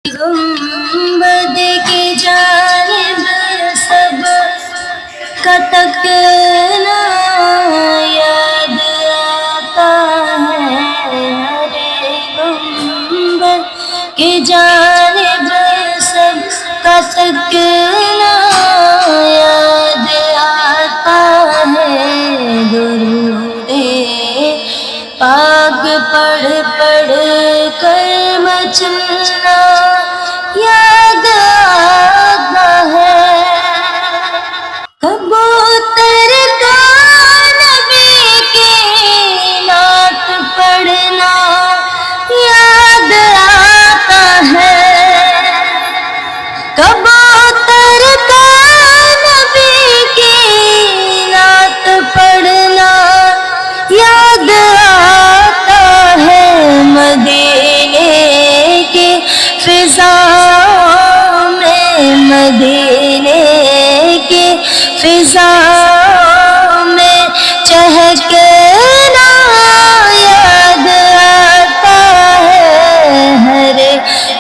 گنبد کی جانب سب کا تکنا یاد آتا ہے، ہر گنبد کی جانب سب کا تکنا یاد آتا ہے، درود پاک پڑھ پڑھ کر مچلنا یاد آتا ہے، کبوتر کا نبی کی نعت پڑھنا یاد آتا ہے، کبوتر کا نبی کی نعت پڑھنا یاد آتا ہے، مدینے کی فضاؤں میں، مدینے کی فضاؤں میں چہکنا یاد آتا ہے، ہر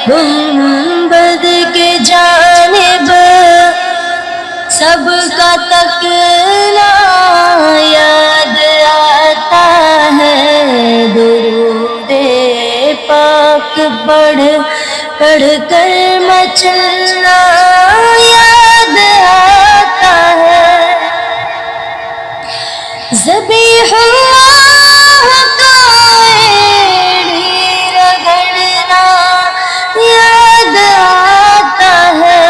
گنبد کی جانب سب کا تکنا یاد آتا ہے، درود پاک پڑھ پڑھ کر مچلنا یاد آتا ہے، ذبیح اللہ کا ایڑی رگڑنا یاد آتا ہے،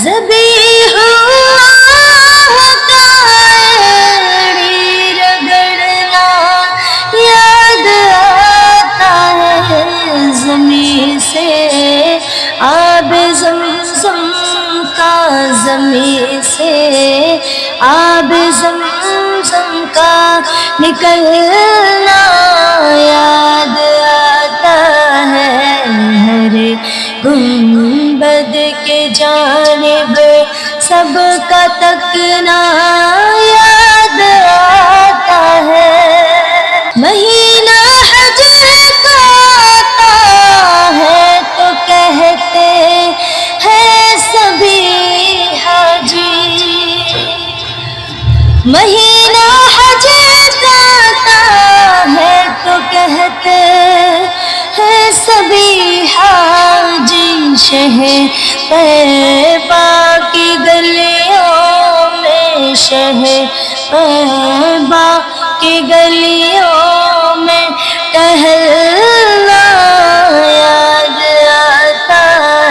ذبیح اللہ کا ایڑی رگڑنا یاد آتا ہے، زمین سے آب زمزم کا، زمین سے آب زمزم کا نکلنا یاد آتا ہے، ہر گنبد کے جانب سب کا تکنا یاد آتا ہے، مہینہ حج کا آتا ہے تو کہتے ہیں سبھی حاجی، مہینہ حج کا آتا ہے تو کہتے ہیں سبھی حاجی، شہر طیبہ کی گلیوں میں، شہر طیبہ کی گلیوں میں ٹہلنا یاد آتا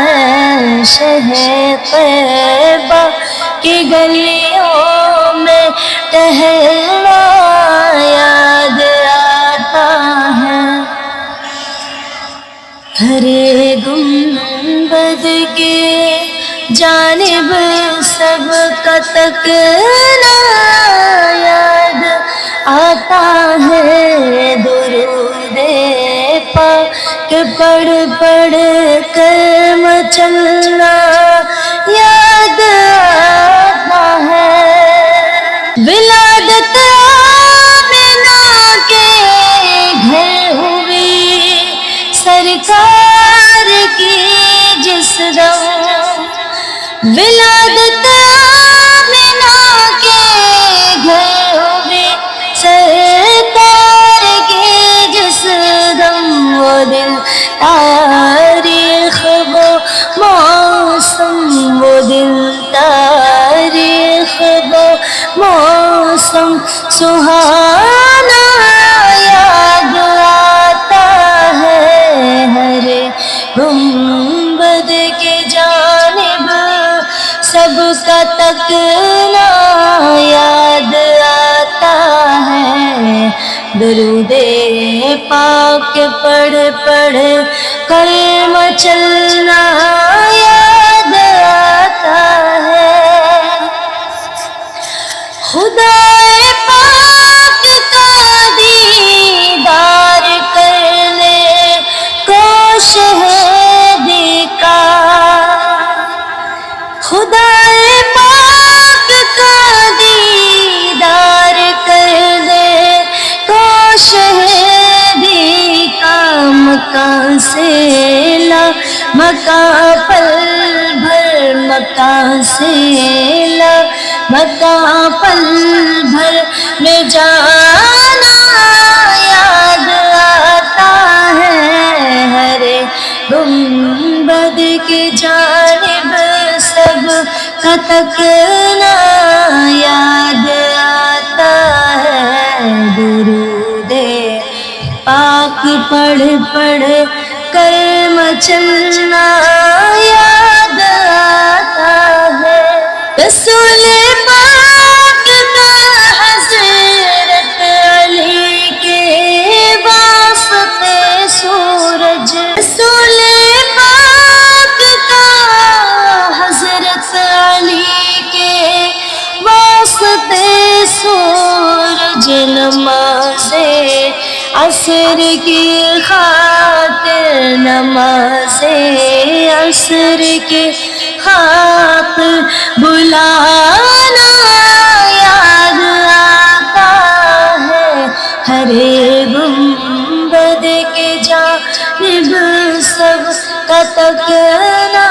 ہے، شہر طیبہ کی گلیوں میں ٹہلنا یاد آتا ہے، ہر گنبد کی جانب سب کا تکنا یاد آتا ہے، درود پاک پڑھ پڑھ کر مچلنا یاد آتا ہے، ولادت آمنہ کے گھر ہوئی سرکار کی جس دم، ولادت آمنہ کے گھر ہوئی سرکار کی جس دم، وہ دن تاریخ وہ موسم، وہ دن تاریخ وہ موسم سہانا یاد آتا ہے، ہر گنبد کی جانب سب کا تکنا یاد آتا ہے، درود پاک پڑھ پڑھ کر مچلنا یاد آتا ہے، خدا پاک کا دیدار کرنے کو شہدی کا، خدا پاک کا دیدار کرنے کو شہدی کا، مکان سے لا مکان پل بھر مکان سے لا مکان پل بھر میں جانا یاد آتا ہے، ہر گنبد کی جانب سب کا تکنا یاد آتا ہے، درود پاک پڑھ پڑھ کر مچلنا یاد آتا ہے، رسول پاک کا حضرت علی کے واسطے سورج، رسول پاک کا حضرت علی کے واسطے سورج، نماز عصر کی خاطر نماز عصر کی خاطر بلانا یاد آتا ہے، ہر گنبد کے جانب سب کا تکنا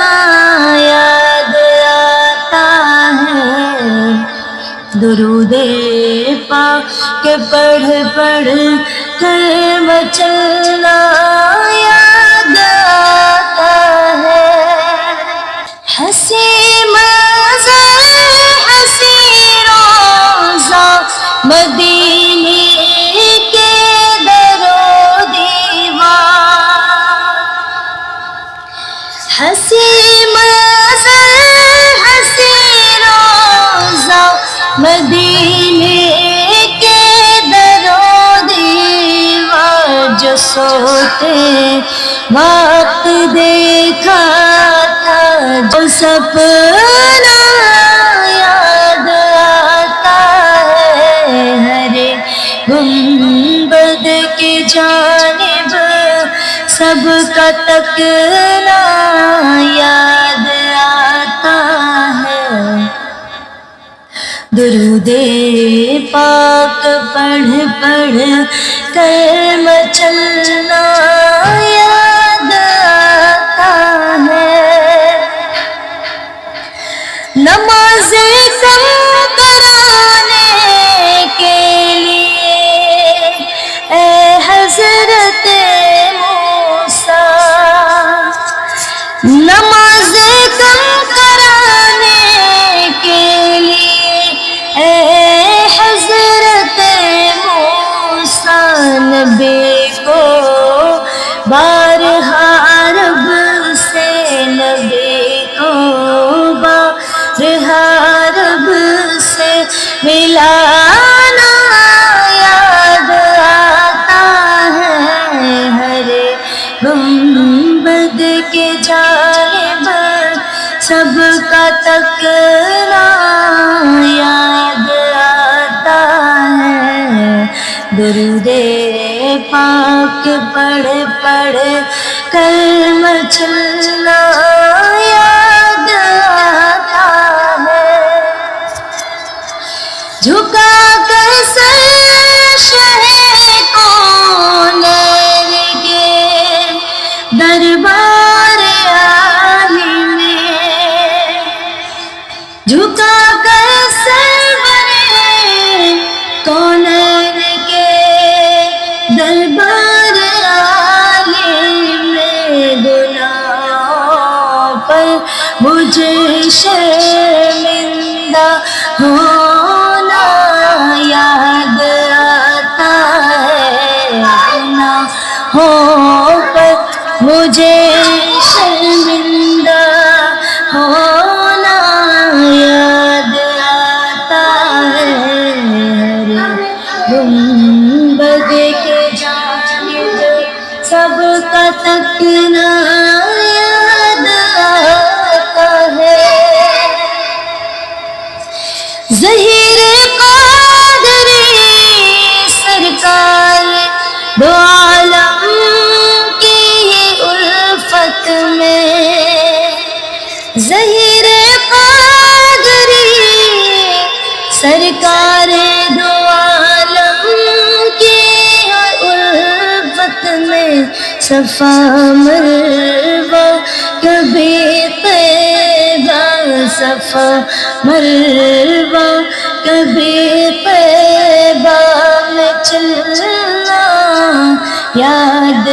یاد آتا ہے، درود پاک پڑھ پڑھ کر مچلنا یاد آتا ہے، ہنسی منظر ہنسی روضہ مدینے کے در و دیوار، ہنسی منظر ہنسی روضہ مدینے کے در و دیوار، جو سوتے وقت دیکھا تھا جو سپنا یاد آتا ہے، ہر گنبد کی جانب سب کا تکنا یاد آتا ہے، درود پاک پڑھ پڑھ کر مچلنا یاد آتا ہے، نماز کم کرانے کے لیے اے حضرت موسیٰ، نماز کم کرانے کے لیے اے حضرت موسیٰ، نبی کو بارہا رب سے نبی کو بارہا رب سے ملانا یاد آتا ہے، ہر گنبد کے جانب سب کا تکنا یاد آتا ہے، درود پاک پڑھ پڑھ کر مچلنا یاد آتا ہے، جھکا کر سر شہ کونین کے دربار عالی میں، جھکا کر سر بڑے کونین کے دربار عالی میں، گناہوں پر مجھے شرمندہ ہونا یاد آتا ہے، گناہوں پر مجھے شرمندہ ہونا یاد آتا ہے، گنبد کے جانب سب کا تکنا یاد آتا ہے، ظہیر قادری سرکار دو عالم کی الفت میں، ظہیر قادری سرکار دو عالم کی الفت میں، صفا مروہ کبھی طیبہ صفا مروہ کبھی طیبہ میں چلنا یاد